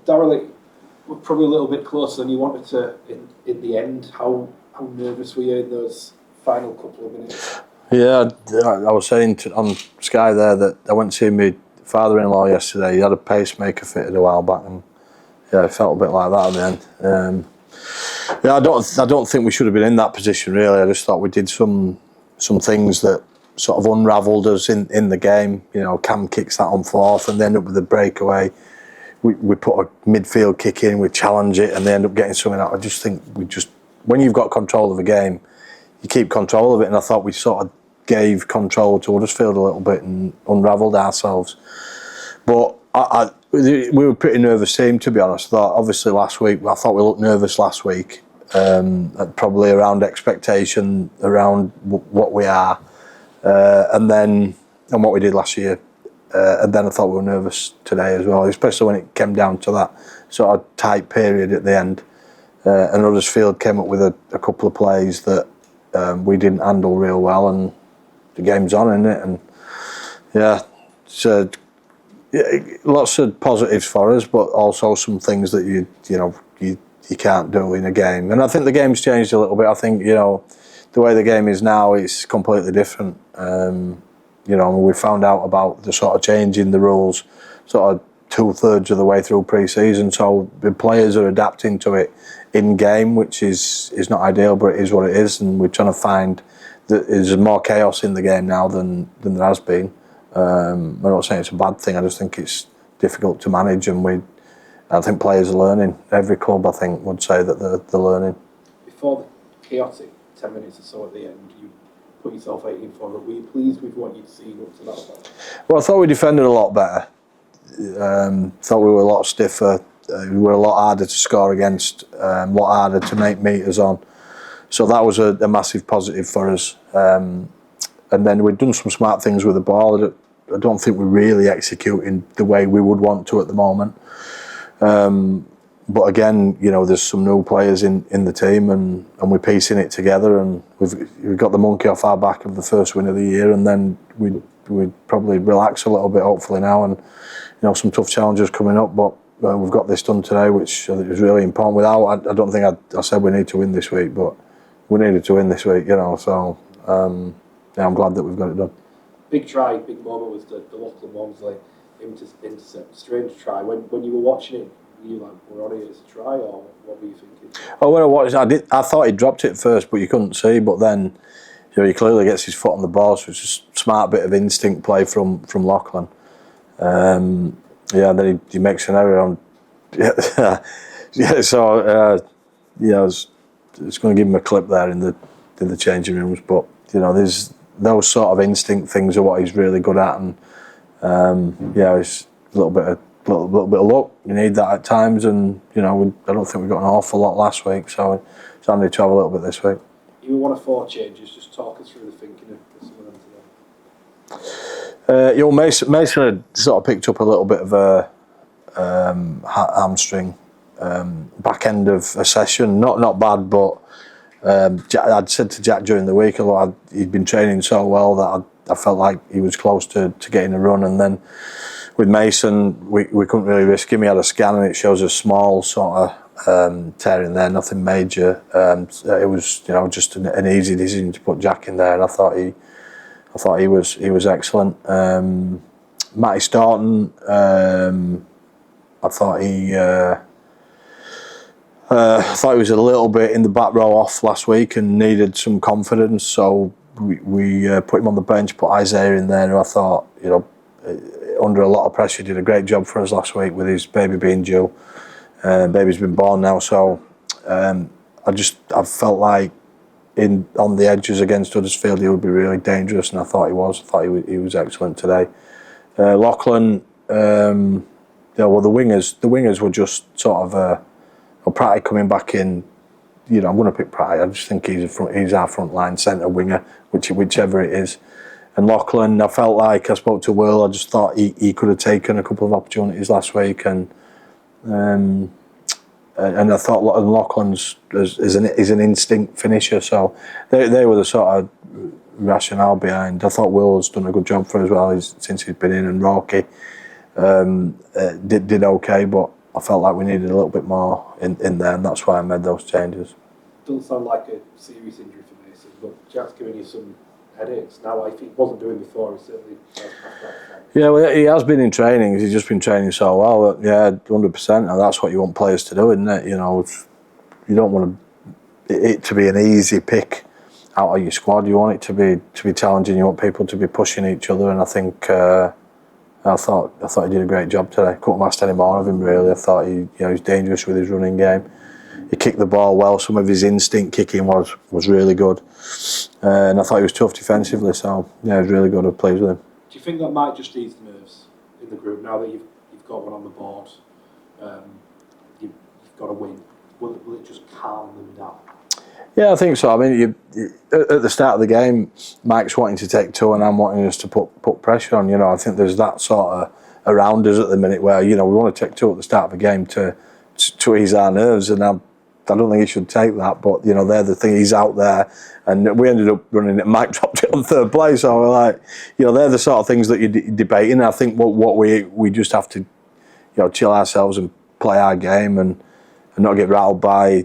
Darryl, we're probably a little bit closer than you wanted to in the end. How nervous were you in those final couple of minutes? Yeah, I was saying on Sky there that I went to see my father-in-law yesterday. He had a pacemaker fitted a while back, and yeah, it felt a bit like that at the end. Yeah, I don't think we should have been in that position really. I just thought we did some things that sort of unravelled us in the game. You know, Cam kicks that on fourth and they end up with a breakaway. We put a midfield kick in, we challenge it, and they end up getting something out. I just think when you've got control of a game, you keep control of it, and I thought we sort of gave control to Huddersfield a little bit and unravelled ourselves. But we were a pretty nervous team, to be honest. I thought, obviously last week, I thought we looked nervous last week, probably around expectation, around what we are, and what we did last year. And then I thought we were nervous today as well, especially when it came down to that sort of tight period at the end. And Huddersfield came up with a couple of plays that we didn't handle real well, and the game's on, isn't it? And yeah, so lots of positives for us, but also some things that you can't do in a game. And I think the game's changed a little bit. I think the way the game is now is completely different. We found out about the sort of change in the rules sort of 2/3 of the way through pre-season, so the players are adapting to it in game, which is not ideal, but it is what it is, and we're trying to find that there's more chaos in the game now than there has been. I'm not saying it's a bad thing, I just think it's difficult to manage, and I think players are learning. Every club, I think, would say that they're learning. Before the chaotic 10 minutes or so at the end, you put yourself 18-4, but were you pleased with what you'd seen up to that point? Well, I thought we defended a lot better. Thought we were a lot stiffer. We were a lot harder to score against, a lot harder to make meters on. So that was a massive positive for us. And then we'd done some smart things with the ball. I don't think we're really executing the way we would want to at the moment. But again, there's some new players in the team, and we're piecing it together, and we've got the monkey off our back of the first win of the year, and then we'd probably relax a little bit, hopefully now, and some tough challenges coming up, but we've got this done today, which I think is really important. I don't think I said we need to win this week, but we needed to win this week, so I'm glad that we've got it done. Big try, big moment was the Lachlan Walmsley intercept. Strange try. When you were watching it, were you like, we're on it, it's a try, or what were you thinking? Oh, when I watched it, I thought he dropped it first, but you couldn't see, but then he clearly gets his foot on the ball, so it's just a smart bit of instinct play from Lachlan. And then he makes an error on. It's going to give him a clip there in the changing rooms, but there's those sort of instinct things are what he's really good at, and it's a little bit of luck. You need that at times, and I don't think we got an awful lot last week, so it's handy to have a little bit this week. You were one of 4 changes. Just talk us through the thinking of some of them today. Mason had sort of picked up a little bit of a hamstring back end of a session. Not bad, but I'd said to Jack during the week, although he'd been training so well that I felt like he was close to getting a run. And then with Mason, we couldn't really risk him. He had a scan and it shows a small sort of tear in there, nothing major. It was just an easy decision to put Jack in there, and I thought he was excellent. Matty Staunton, I thought he was a little bit in the back row off last week and needed some confidence, so we put him on the bench, put Isaiah in there, who I thought, under a lot of pressure, did a great job for us last week with his baby being due. Baby's been born now, so I felt like on the edges against Huddersfield he would be really dangerous, and I thought he was. I thought he was excellent today. Lachlan, the wingers were just sort of Pratty coming back in. I'm going to pick Pratty. I just think he's our front line centre winger, whichever it is. And Lachlan, I felt like I spoke to Will. I just thought he could have taken a couple of opportunities last week, and I thought Lachlan is an instinct finisher. So they were the sort of rationale behind. I thought Will's done a good job for us as well since he's been in, and Rocky did okay, but I felt like we needed a little bit more in there, and that's why I made those changes. Doesn't sound like a serious injury for Mason, but Jack's giving you some headaches now. If he wasn't doing before, he certainly has that. Yeah, well, he has been in training. He's just been training so well. But yeah, 100%. And that's what you want players to do, isn't it? You know, you don't want it to be an easy pick out of your squad. You want it to be challenging. You want people to be pushing each other. And I think I thought he did a great job today. Couldn't have asked any more of him really. I thought he was dangerous with his running game. He kicked the ball well. Some of his instinct kicking was really good, and I thought he was tough defensively. So yeah, it was really good. I was pleased with him. Do you think that might just ease the nerves in the group now that you've got one on the board? You've got a win. Will it just calm them down? Yeah, I think so. I mean, at the start of the game, Mike's wanting to take two, and I'm wanting us to put pressure on. You know, I think there's that sort of around us at the minute where we want to take two at the start of the game to ease our nerves, and I don't think he should take that. But they're the thing. He's out there, and we ended up running it. Mike dropped it on third place, so we're like, they're the sort of things that you're debating. And I think what we just have to, chill ourselves and play our game and not get rattled by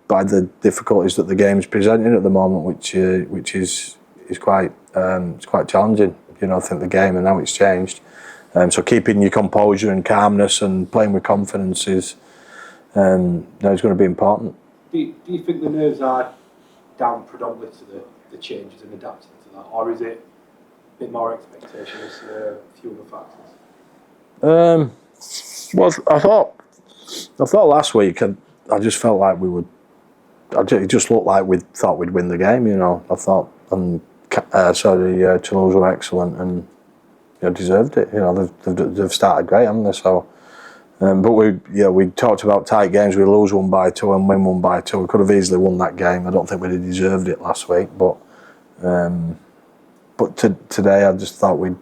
the difficulties that the game's presenting at the moment, which is quite it's quite challenging. I think the game and how it's changed. So keeping your composure and calmness and playing with confidence is going to be important. Do you think the nerves are down predominantly to the changes and adapting to that, or is it a bit more expectation as a few other factors? Well, I thought last week I just felt like we would. It just looked like we thought we'd win the game. I thought Toulouse were excellent and deserved it. They've started great, haven't they? So, but we talked about tight games. We lose 1 by 2 and win 1 by 2. We could have easily won that game. I don't think we'd have deserved it last week, but today I just thought we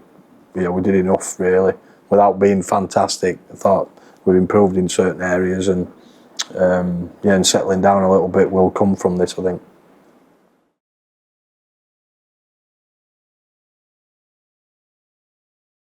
did enough really without being fantastic. I thought we've improved in certain areas and settling down a little bit will come from this, I think.